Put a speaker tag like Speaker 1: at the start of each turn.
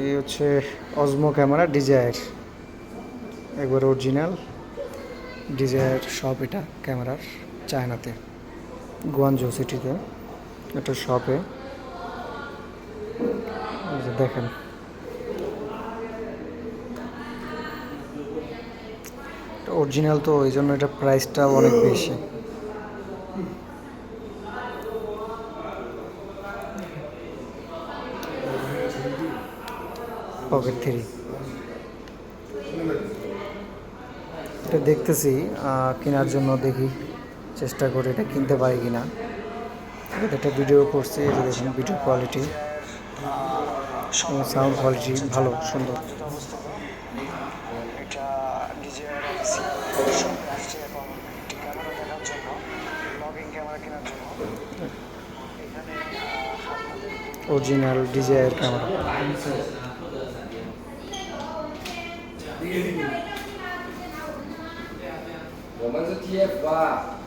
Speaker 1: এই হচ্ছে অজমো camera desire, একবার অরিজিনাল ডিজায়ার শপ। এটা ক্যামেরার চায়নাতে, গুয়ানজো সিটিতে একটা শপে। দেখেন অরিজিনাল তো, ওই জন্য এটা প্রাইসটা অনেক বেশি। পকেট থ্রি এটা দেখতেছি কেনার জন্য, দেখি চেষ্টা করে এটা কিনতে পারি কিনা। একটা ভিডিও করছি, এই যে দেখুন ভিডিও কোয়ালিটি, সাউন্ড কোয়ালিটি ভালো, সুন্দর। এটা ডিজেআর শপে আসছে এখন একটি ক্যামেরা দেখার জন্য, ব্লগিং ক্যামেরা কেনার জন্য। এখানে অরিজিনাল ডিজেআর ক্যামেরা।
Speaker 2: 我们是 TF 吧。